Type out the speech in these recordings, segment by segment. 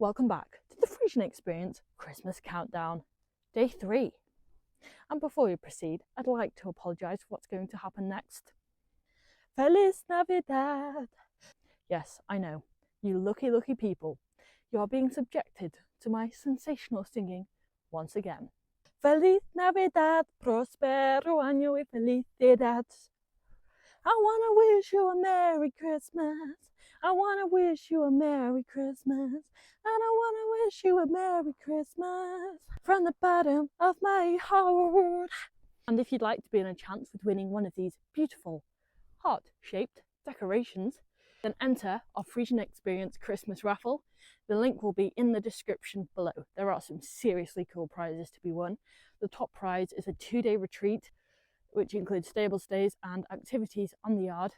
Welcome back to the Friesian Experience Christmas Countdown, Day 3. And before we proceed, I'd like to apologise for what's going to happen next. Feliz Navidad! Yes, I know, you lucky people, you are being subjected to my sensational singing once again. Feliz Navidad, prospero año y felicidad. I wanna wish you a Merry Christmas. I wanna wish you a Merry Christmas. And I wanna wish you a Merry Christmas from the bottom of my heart. And if you'd like to be in a chance with winning one of these beautiful heart-shaped decorations, then enter our Friesian Experience Christmas raffle. The link will be in the description below. There are some seriously cool prizes to be won. The top prize is a 2-day retreat, which includes stable stays and activities on the yard,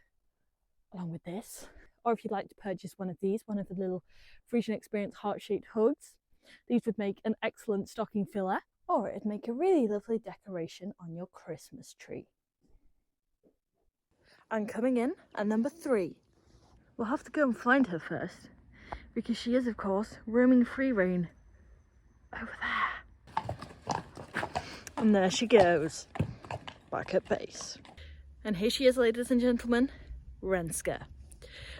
along with this. Or if you'd like to purchase one of these, one of the little Friesian Experience heart-shaped hugs, these would make an excellent stocking filler, or it'd make a really lovely decoration on your Christmas tree. And coming in at number 3, we'll have to go and find her first, because she is, of course, roaming free rein over there. And there she goes, back at base. And here she is, ladies and gentlemen, Renske,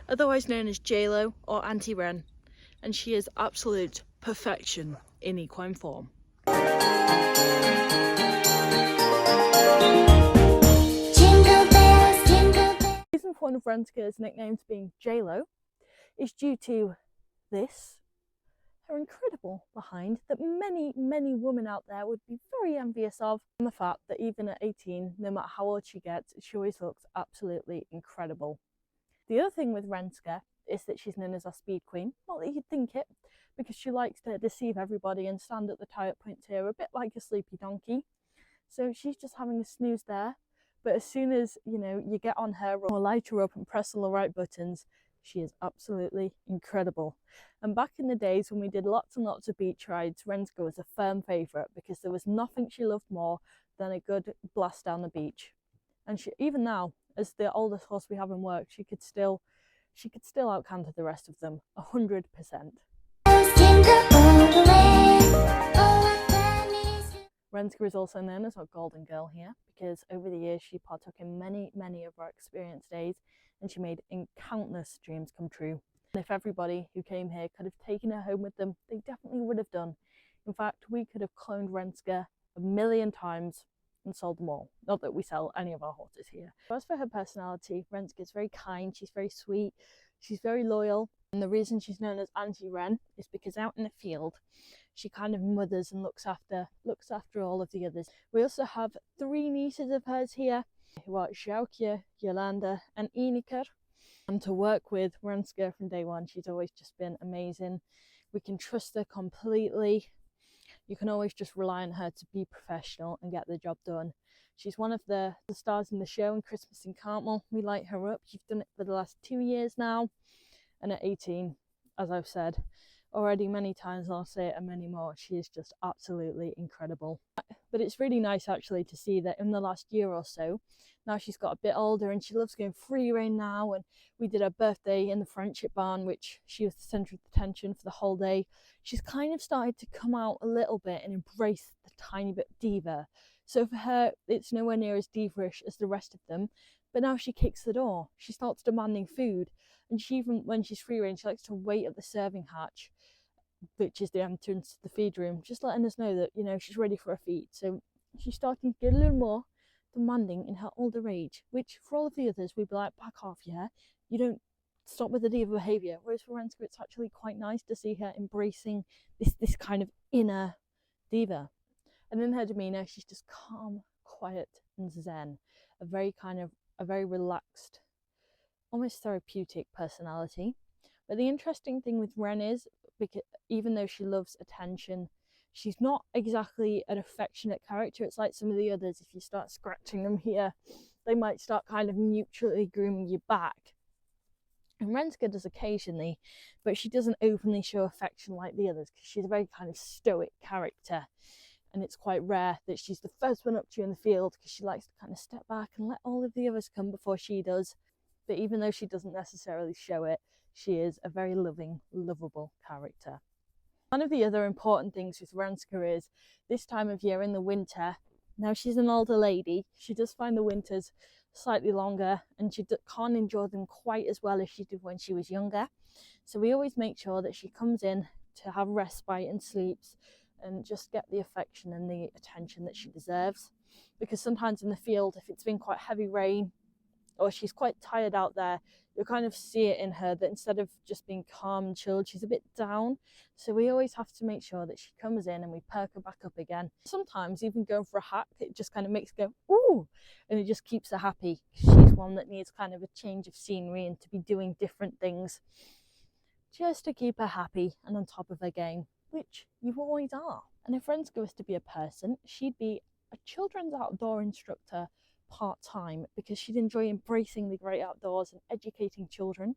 otherwise known as JLo or Auntie Ren, and she is absolute perfection in equine form. Jingle bells, jingle bells. The reason for one of Renske's nicknames being JLo is due to this, her incredible behind that many women out there would be very envious of, and the fact that even at 18, no matter how old she gets, she always looks absolutely incredible. The other thing with Renske is that she's known as our speed queen. Not that you'd think it, because she likes to deceive everybody and stand at the tie-up points here, a bit like a sleepy donkey. So she's just having a snooze there, but as soon as, you get on her or light her up and press all the right buttons, she is absolutely incredible. And back in the days when we did lots and lots of beach rides, Renske was a firm favourite because there was nothing she loved more than a good blast down the beach. And she, even now, as the oldest horse we have in work, she could still outcanter the rest of them 100%. Renske is also known as our golden girl here because over the years she partook in many of our experience days, and she made countless dreams come true. And if everybody who came here could have taken her home with them, they definitely would have done. In fact, we could have cloned Renske 1,000,000 times and sold them all. Not that we sell any of our horses here. As for her personality, Renske is very kind, she's very sweet, she's very loyal. And the reason she's known as Auntie Ren is because out in the field, she kind of mothers and looks after all of the others. We also have 3 nieces of hers here, who are Sjoukje, Jolanda and Ineke. And to work with Renske from day one, she's always just been amazing. We can trust her completely. You can always just rely on her to be professional and get the job done. She's one of the stars in the show in Christmas in Cartmel. We light her up. She's done it for the last 2 years now. And at 18, as I've said already many times, and I'll say it and many more, she is just absolutely incredible. But it's really nice actually to see that in the last year or so, now she's got a bit older and she loves going free rein now, and we did her birthday in the friendship barn, which she was the centre of attention for the whole day. She's kind of started to come out a little bit and embrace the tiny bit diva. So for her, it's nowhere near as diva-ish as the rest of them, but now she kicks the door. She starts demanding food, and she, even when she's free rein, she likes to wait at the serving hatch, which is the entrance to the feed room, just letting us know that, she's ready for a feed. So she's starting to get a little more demanding in her older age, which for all of the others, we'd be like, back off, yeah? You don't stop with the diva behaviour. Whereas for Renske, it's actually quite nice to see her embracing this kind of inner diva. And in her demeanour, she's just calm, quiet and zen. A very relaxed, almost therapeutic personality. But the interesting thing with Ren is, because even though she loves attention, she's not exactly an affectionate character. It's like some of the others, if you start scratching them here, they might start kind of mutually grooming you back. And Renske does occasionally, but she doesn't openly show affection like the others because she's a very kind of stoic character. And it's quite rare that she's the first one up to you in the field because she likes to kind of step back and let all of the others come before she does. But even though she doesn't necessarily show it, she is a very loving, lovable character. One of the other important things with Renske is this time of year in the winter, now she's an older lady, she does find the winters slightly longer and she can't enjoy them quite as well as she did when she was younger. So we always make sure that she comes in to have respite and sleeps and just get the affection and the attention that she deserves. Because sometimes in the field, if it's been quite heavy rain or she's quite tired out there, you'll kind of see it in her that instead of just being calm and chilled, she's a bit down. So we always have to make sure that she comes in and we perk her back up again. Sometimes even going for a hack, it just kind of makes her go, ooh, and it just keeps her happy. She's one that needs kind of a change of scenery and to be doing different things just to keep her happy and on top of her game, which you always are. And if Renske was to be a person, she'd be a children's outdoor instructor part-time because she'd enjoy embracing the great outdoors and educating children.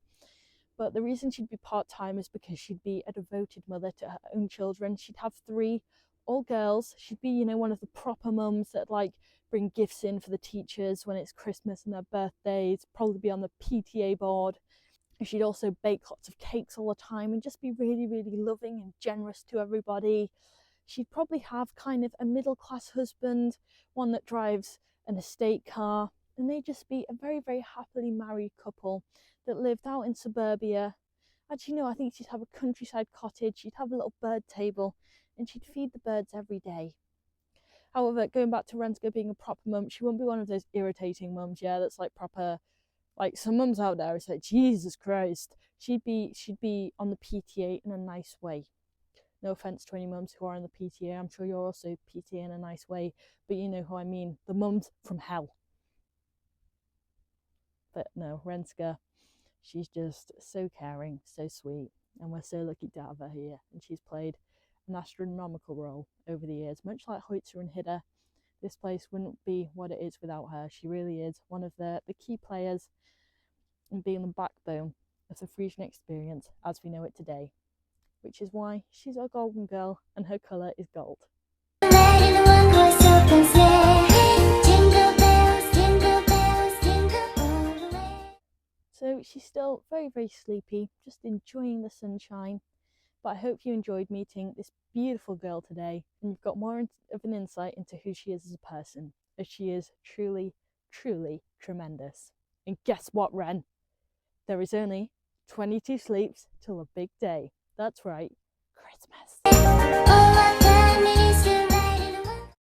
But the reason she'd be part-time is because she'd be a devoted mother to her own children. She'd have 3 all girls. She'd be, you know, one of the proper mums that like bring gifts in for the teachers when it's Christmas and their birthdays, probably be on the PTA board. She'd also bake lots of cakes all the time and just be really, really loving and generous to everybody. She'd probably have kind of a middle-class husband, one that drives an estate car, and they'd just be a very, very happily married couple that lived out in suburbia. Actually, no, I think she'd have a countryside cottage, she'd have a little bird table, and she'd feed the birds every day. However, going back to Renske being a proper mum, she wouldn't be one of those irritating mums, yeah, that's like proper, like some mums out there, it's like, Jesus Christ. She'd be on the PTA in a nice way. No offence to any mums who are in the PTA, I'm sure you're also PTA in a nice way, but you know who I mean, the mums from hell. But no, Renske, she's just so caring, so sweet, and we're so lucky to have her here. And she's played an astronomical role over the years, much like Hoitzer and Hidde. This place wouldn't be what it is without her. She really is one of the key players and being the backbone of the Friesian Experience as we know it today, which is why she's our golden girl and her colour is gold. So she's still very, very sleepy, just enjoying the sunshine. But I hope you enjoyed meeting this beautiful girl today and you've got more of an insight into who she is as a person, as she is truly, truly tremendous. And guess what, Ren? There is only 22 sleeps till a big day. That's right, Christmas.